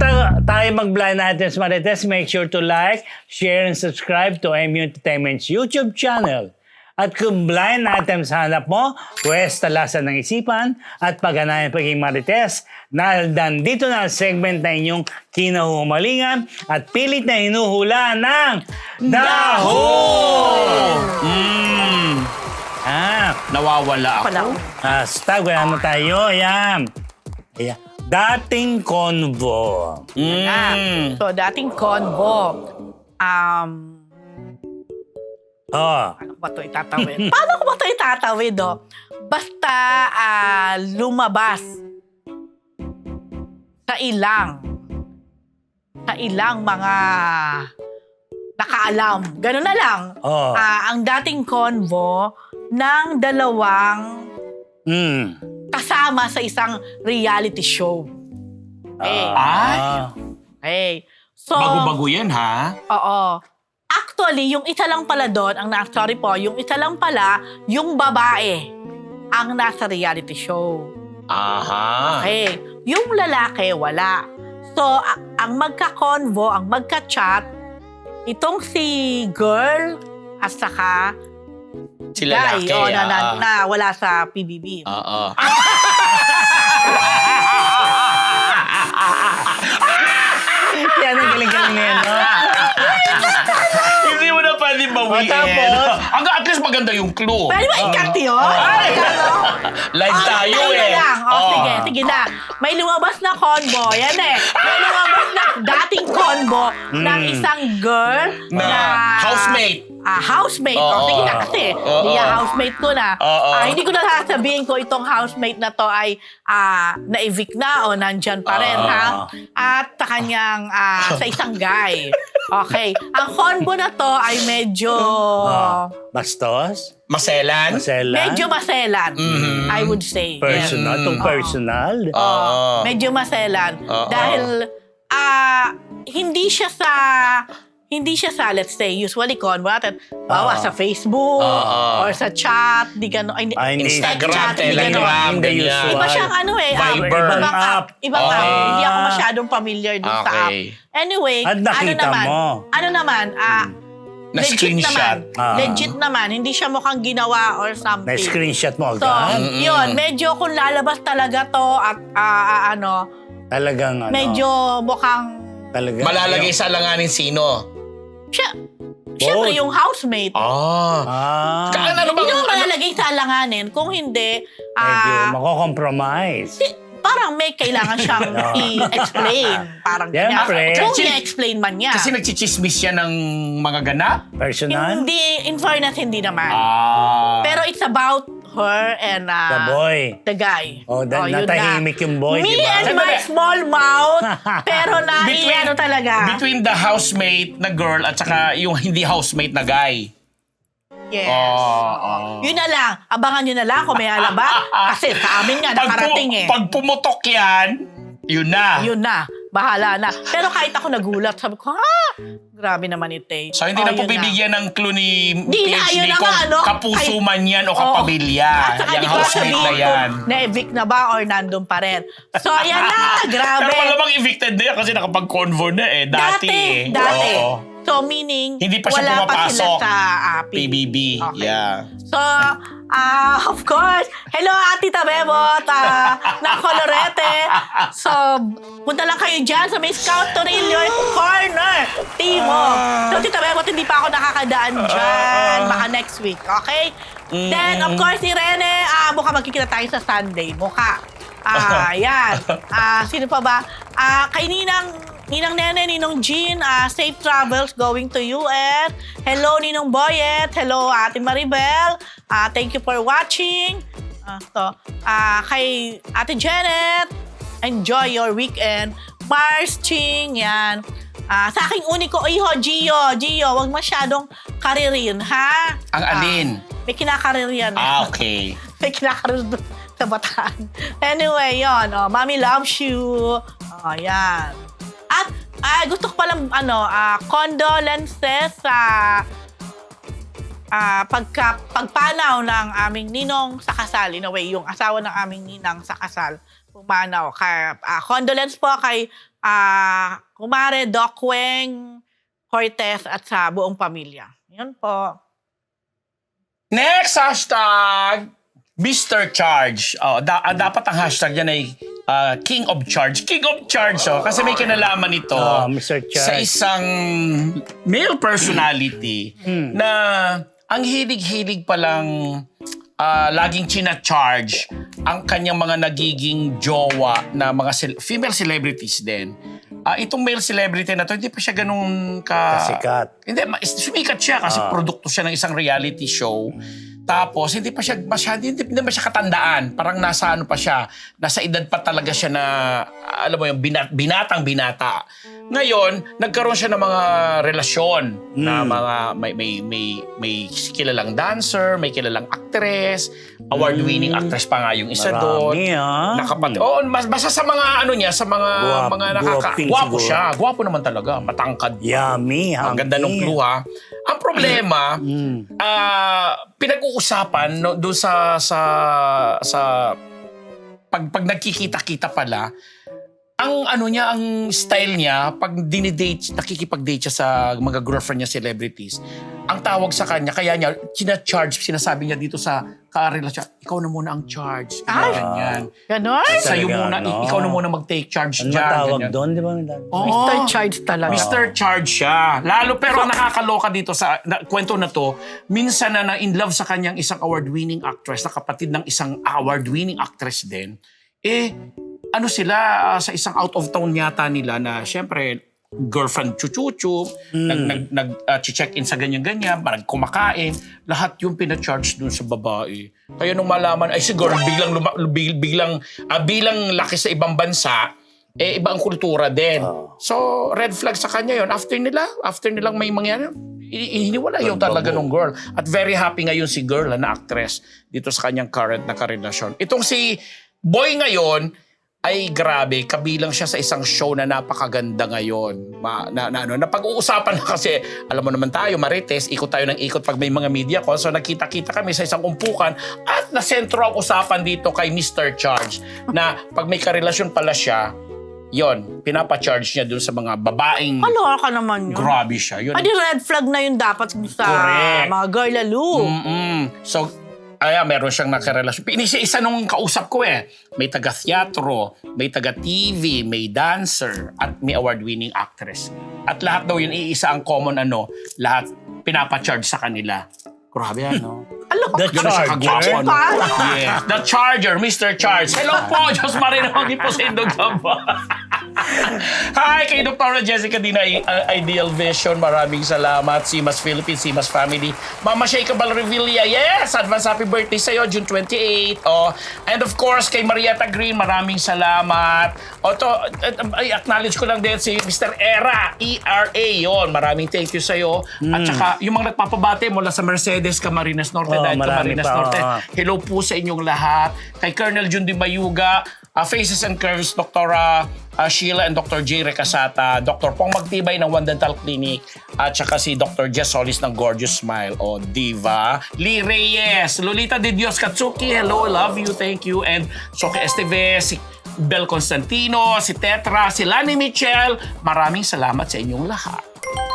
tayo mag-blind items, Marites, make sure to like, share, and subscribe to MU Entertainment's YouTube channel. At kung blind items hanap mo, pwes talasan ng isipan at pagganahan pagiging Marites na nandito na ang segment na inyong kinahumalingan at pilit na hinuhula ng Daho! Nawawala ako. Stop, wala na tayo. Ayan. Dating convo. So, dating convo. Paano ko ba ito itatawid? Basta lumabas sa ilang mga nakaalam. Ganun na lang. Ang dating convo ng dalawang kasama sa isang reality show. Okay. So, Bago-bago yan, ha? oo. Actually, yung isa lang pala doon, yung isa lang pala, yung babae ang nasa reality show. Aha. Okay. Yung lalaki, wala. So, ang magka-convo, ang magka-chat, itong si girl at saka Si lalaki. guy, na wala sa PBB. Oo. Yan ang galing-galing na yan, no? Hindi mo na pwede bawiin. Tapos? Hanggang at least maganda yung clue. Pwede ba ikat yun? Live tayo eh. Sige na. May lumabas na convo. Yan eh. May lumabas na dating convo ng isang girl na housemate. Housemate. Sige na kasi. Housemate ko na. Hindi ko na sasabihin ko itong housemate na to ay na-evict na o nandyan pa rin, ha? At sa kanyang, sa isang guy. Okay. Ang convo na to ay medyo... Bastos? Maselan? Medyo maselan, I would say. Personal? Yeah. Itong personal? Medyo maselan. Dahil hindi siya sa, let's say, usually convo natin, sa Facebook or sa chat, di gano'n. Instagram, di Telegram, gano'n. ganyan. Iba siyang Viber. ibang app. Ibang app. Hindi ako masyadong familiar dun sa app. Anyway, At nakita mo. Na-screenshot. Legit naman. Hindi siya mukhang ginawa or something. Na-screenshot mo So, agad? yun, medyo kung lalabas talaga to at Talagang medyo mukhang Talagang, Malalagay sa alanganin sino? Siyempre, yung housemate. Ano Hindi naman malalagay sa alanganin. Kung hindi, medyo mako-compromise. parang may kailangan siyang i-explain. Parang Siyempre. ganyan. Kung i-explain man niya. Kasi nagchichismis siya ng mga ganap? Personal? Hindi, in fairness, hindi naman. Pero it's about her and The boy. the guy. Oh, yun natahimik na. yung boy, Me di ba? and my small mouth. Pero ano talaga. Between the housemate na girl at saka yung hindi housemate na guy. Yes. Oh. Yun na lang. Abangan nyo na lang kung may alaba. Kasi sa amin nga, nakarating eh. Pag pumutok yan, yun na. Yun na. Bahala na. Pero kahit ako nagulat, sabi ko, grabe naman ito eh. So hindi na po yun bibigyan ng clue ni Di na, yun PhD na kung nga, kapuso man yan o kapamilya. At saka Yung di ko housemate na sabihin yan. kung na-evict na ba or nandun pa rin. So, yan na. Grabe. Pero malamang evicted na yan kasi nakapag-convo na eh. Dati eh. Dati. Oo. So, meaning, Hindi pa siya wala pa sila pumapasok. sa PBB. Okay. Yeah. So, of course, hello Ate Tabebot, na Colorete. So, punta lang kayo dyan sa may Scout Torillo Corner, Timo. So, Tita Bebot, hindi pa ako nakakadaan dyan. Baka next week, okay? Then, of course, Irene, mukha magkikita tayo sa Sunday. Mukha. Yan. Sino pa ba? Kay Ninang Nene, Ninong Jean, safe travels going to US. Hello, Ninong Boyet. Hello, Ate Maribel. Thank you for watching. Kay Ate Janet, enjoy your weekend. Mars Ching, yan. Sa aking uniko, iho, Gio, wag masyadong karirin, ha? Ang alin? May kinakarir yan. Okay. May kinakarir doon sa Bataan. Anyway, yon. Mommy loves you. Yan. At gusto ko palang condolences sa pagpanaw ng aming ninong sa kasal. In a way, yung asawa ng aming ninang sa kasal pumanaw. Condolence po kay Kumare Doc Weng Cortez at sa buong pamilya. Yun po. Next hashtag, Mr. Charge. Dapat ang hashtag yan ay King of Charge. King of Charge, kasi may kinalaman ito Mr. Charge. sa isang male personality na ang hilig-hilig palang laging china-charge ang kanyang mga nagiging jowa na mga female celebrities din. Itong male celebrity na to, hindi pa siya ganun Kasikat. Hindi, sumikat siya kasi produkto siya ng isang reality show. Tapos, hindi pa siya katandaan. Parang nasa ano pa siya, nasa edad pa talaga siya na, alam mo yung binatang binata. Ngayon, nagkaroon siya ng mga relasyon na mga may kilalang dancer, may kilalang actress, award-winning actress pa nga yung isa doon. Basta sa mga ano niya, sa mga gwapo siya. Gwapo naman talaga, matangkad. Yummy. Ang ganda ng clue, ha. Ang problema, pinag-uusapan doon sa pag nagkikita-kita pala, ang ano niya, ang style niya, pag nakikipag-date siya sa mga girlfriend niya celebrities, ang tawag sa kanya, kaya niya, sinasabi niya dito sa karelasyon, ikaw na muna ang charge. Ganyan. Ganon? Sa'yo Talaga, muna, no? ikaw na muna mag-take charge Ano dyan. matawag ganyan. doon, di ba? Oo. Mr. Charge talaga. Mr. Charge siya. Lalo pero nakakaloka dito sa kwento na to, minsan na in love sa kanyang isang award-winning actress, na kapatid ng isang award-winning actress din, ano sila, sa isang out of town yata nila na syempre girlfriend chuchuchu, nag-check-in sa ganyan-ganyan, parang kumakain, lahat yung pina-charge dun sa babae. Kaya nung malaman, ay siguro bilang laki sa ibang bansa, iba ang kultura din. So, red flag sa kanya yon. After nilang may mangyari, hiniwala yung talaga nung girl. At very happy ngayon si girl na actress dito sa kanyang current na karelasyon. Itong si boy ngayon, ay grabe, kabilang siya sa isang show na napakaganda ngayon. Napag-uusapan na kasi, alam mo naman tayo, Marites, ikot tayo ng ikot pag may mga media ko. So nagkita-kita kami sa isang umpukan at nasentro ang usapan dito kay Mr. Charge na pag may karelasyon pala siya, yon, pinapa-charge niya dun sa mga babaeng Ka naman yun. grabe siya. Yun. Red flag na yun dapat sa Correct. mga girl lalo. So, meron siyang nakarelasyon. Isa nung kausap ko may taga-theatro, may taga-TV, may dancer, at may award-winning actress. At lahat daw yun, iisa ang common lahat pinapa-charge sa kanila. Grabe The Charger? Yes, The Charger, Mr. Charge. Hello po, Diyos Marino, hindi po sa Indog Hi, kay Dr. Jessica Dina, Ideal Vision. Maraming salamat. Simas Philippines, Simas Family. Mama Sheikha Balrevilla, yes! Advance happy birthday sa'yo, June 28. And of course, kay Marietta Green, maraming salamat. Acknowledge ko lang din si Mr. Era, E-R-A, yon. Maraming thank you sa'yo. At saka, yung mga nagpapabate mula sa Mercedes, Camarines Norte, dahil Camarines Norte. Hello po sa inyong lahat. Kay Colonel Jundi Mayuga, Faces and Curves, Dr. Sheila and Dr. J. Recasata, Dr. Pong Magtibay ng One Dental Clinic, at saka si Dr. Jess Solis ng Gorgeous Smile, Diva. Lee Reyes, Lolita de Dios Katsuki, hello, love you, thank you. And Soke Esteves, si Bel Constantino, si Tetra, si Lani Michel, maraming salamat sa inyong lahat.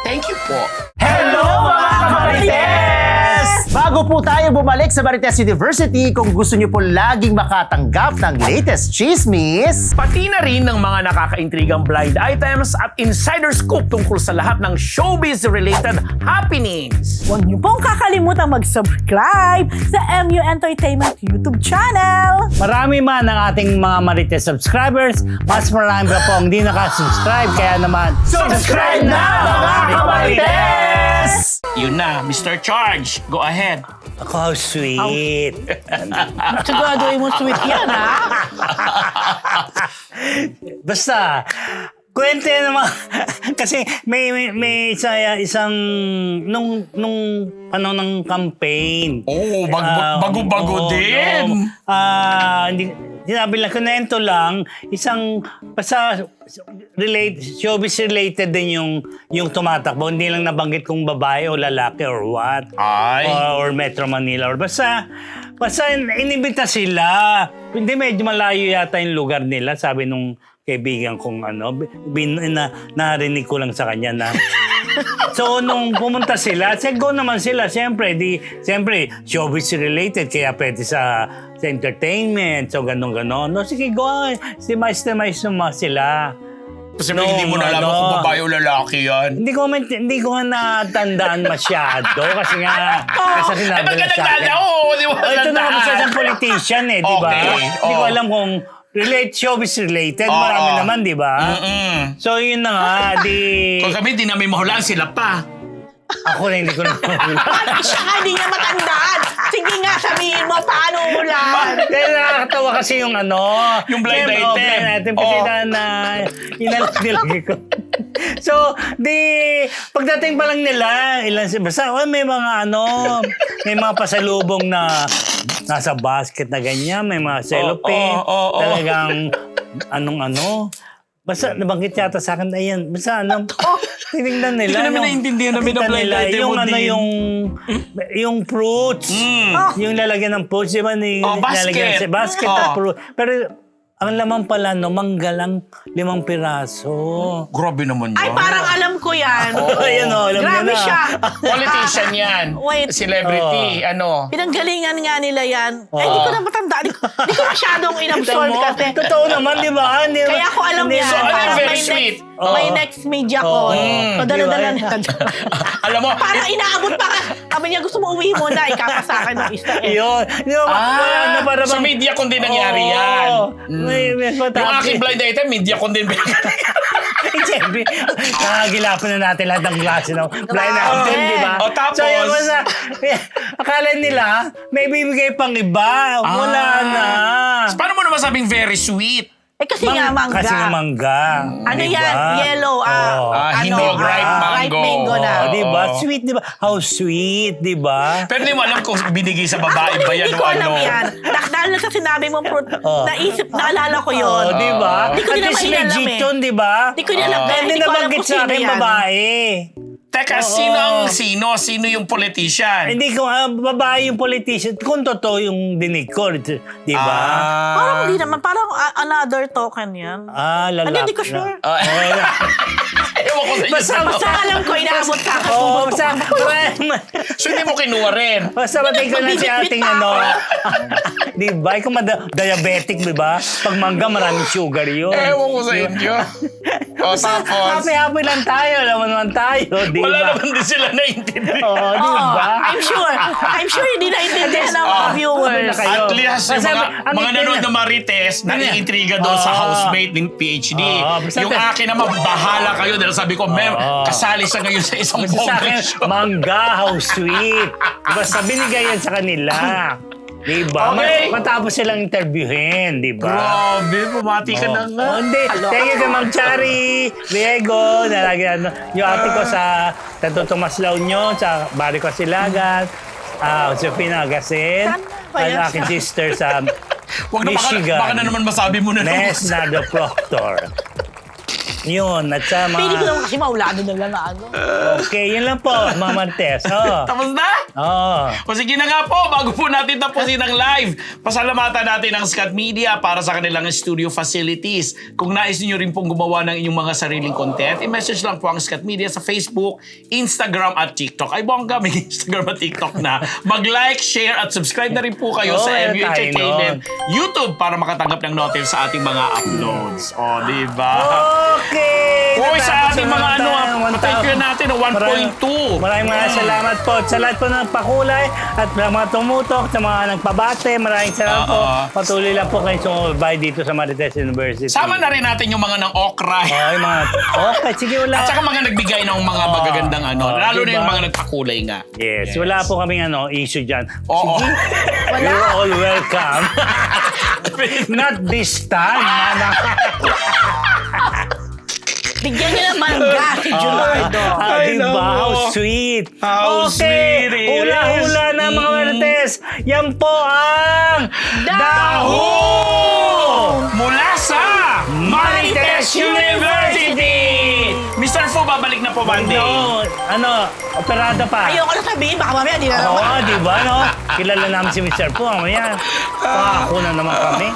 Thank you po. Hello mga Marites! Bago po tayo bumalik sa Marites University, kung gusto niyo po laging makatanggap ng latest chismis, Pati na rin ng mga nakakaintrigang blind items at insider scoop tungkol sa lahat ng showbiz-related happenings. Huwag niyo pong kakalimutan mag-subscribe sa MU Entertainment YouTube channel. Marami man ang ating mga Marites subscribers, mas marami pa po ang hindi nakasubscribe. Kaya naman, subscribe na mga Marites! Yun na, Mr. Charge. Go ahead. Ako, how sweet. Siguraduhin mo sweet yan, ha? Basta, kwento yan naman. Kasi may isang nung panahon ng campaign. Bago-bago din. Sinabi lang, kunento lang, isang, basta showbiz related din yung tumatakbo. Hindi lang nabanggit kung babae o lalaki or what. Ay. Or Metro Manila. Or basta inibita sila. Hindi, medyo malayo yata yung lugar nila, sabi nung kaibigan kong narinig ko lang sa kanya na so, nung pumunta sila, go naman sila. Siyempre, showbiz related. Kaya pwede sa entertainment. So, ganon. No, sige, go. Mais naman sila. Kasi hindi mo nalaman kung babae o lalaki yan. Hindi ko nga natandaan masyado. Kasi nga, kasi sinabi ba't ka na sa nagtanda? akin. Oo, di mo Ito na natandaan. kasi isang politician di ba? Okay, Hindi ko alam kung showbiz related. Marami naman, di ba? So, yun na nga, Kung kami, di namin mahulaan sila pa. Ako rin, hindi ko na Paano siya ka hindi niya matandaan? Sige nga, sabihin mo, paano ulan? Kaya nakakatawa kasi yung Yung blind Siyempre, item. blind item kasi inalagay ko. So, pagdating pa lang nila, basta may mga pasalubong na nasa basket na ganyan, may mga cellophane, talagang basta nabanggit yata sa akin, ayan, basta tinignan nila. Hindi ko namin naiintindihan namin ang blind item mo din. Yung fruits, yung lalagyan ng fruits, di ba? Basket. Sa basket ng fruit. Pero, ang laman pala, mangga lang 5 piraso. Grabe naman Ay, yan. parang alam ko yan. Ayan alam Grabe niya na. siya. Politician yan. Wait. Celebrity, Pinanggalingan nga nila yan. Hindi ko na matandaan. Hindi ko masyadong inabsorb kasi. Totoo naman, di ba? Kaya ako alam yan. So, Parang very sweet. May next media ko. So, dala-dala Di na. Alam mo, Parang inaabot pa ka. Sabi niya, gusto mo uwi mo na. Ikapa sa akin ng isa. Yun. Di ba? Para sa media kung di nangyari yan. May Yung aking blind item, media kung din Siyempre, nakagilapan na natin lahat ng klase ng blind item, di ba? O, tapos? So, yun, akala nila, may bibigay pang iba. Wala na. Paano mo naman sabing very sweet? Kasi nga, mangga. Kasi nga mangga. Ano Diba? yan? Yellow. Hinog, ripe mango. Ripe mango na. Oh, di ba? Sweet, di ba? How sweet, di ba? Pero di mo alam kung binigay sa babae ba yan Hindi o ko alam ano. yan. Dahil sa sinabi mong fruit, naalala ko yun. Oh, di ba? Hindi ko At din naman least inalam legit eh. yun, di ba? Hindi ko din alam. Kaya Hindi hindi ko alam nabanggit kung sa sino akin yan. babae. Teka, sino yung politician? Hindi ko, babae yung politician. Kung totoo yung dinig ko, di ba? Parang hindi naman. Parang another token yan. Lalaki. Hindi ko sure. Ewan ko sa inyo. Basta alam ko, inaabot sa akin. Oo, basta, So hindi mo kinuha rin. basta matay ko na si ating Di ba? Ikaw diabetic, di ba? Pag mangga, maraming sugar yun. Ewan ko sa inyo. O tapos, Happy lang tayo. Alam mo naman tayo, di ba? wala naman din sila naiintindihan. Oo, di ba? I'm sure hindi naintindihan ng mga viewers. kayo. At least yung Basta, ang mga itin- nanood na Marites, naiintriga doon sa housemate ng PhD. Basta Yung akin naman, bahala kayo dahil sabi ko, ma'am, kasali sa ngayon sa isang Sa akin, bonus show. mangga, how sweet. Basta binigay yan sa kanila. Di ba? Okay. Matapos silang interviewin, di ba? Grabe, bumati ka na nga. Hindi. Thank you kay Ma'am Chari, Diego, yung ate ko sa Tanto Tomas La Union, sa Barrio Casilagan, Josefina Agasin, Saan ba yan? ang aking sister sa Huwag na Michigan. baka na naman masabi mo na naman. Nes Nado Proctor. Yun, at sa Pili ko mga... naman kasi maulado na lang na ano. Okay, yun lang po, Ma'am Martes. Tapos na? O sige na nga po, bago po natin tapusin ang live, pasalamatan natin ang Scat Media para sa kanilang studio facilities. Kung nais niyo rin pong gumawa ng inyong mga sariling content, i-message lang po ang Scat Media sa Facebook, Instagram at TikTok. Ay bongga, may Instagram at TikTok na. Mag-like, share at subscribe na rin po kayo sa meron MU tayo Entertainment YouTube para makatanggap ng notif sa ating mga uploads. O, di ba? Okay! Uy, sa ating mga thank you 1.2. natin, 1.2. Maraming salamat po. Sa lahat po ng pakulay at mga tumutok, sa mga nagpabate, maraming salamat po. Patuloy lang po kayo sumabay dito sa Marites University. Sama na rin natin yung mga ng okra. Yung mga, okay, sige, wala. At saka mga nagbigay ng mga magagandang lalo na diba? yung mga nagpakulay nga. Yes, wala po kaming issue dyan. Oo. Sige, you're all welcome. Not this time, mama. Bigyan niyo ng mangga si Junardo. Diba? How sweet. How sweet it is. Hula-hula na mga Marites. Yan po ang Daho! Mula sa Marites University! Mr. Fu, babalik na po Monday. No, operada pa. Ayoko na sabihin, baka mamaya di na Oo, naman. di ba, no? Kilala namin si Mr. Po, mamaya. Pako na naman kami.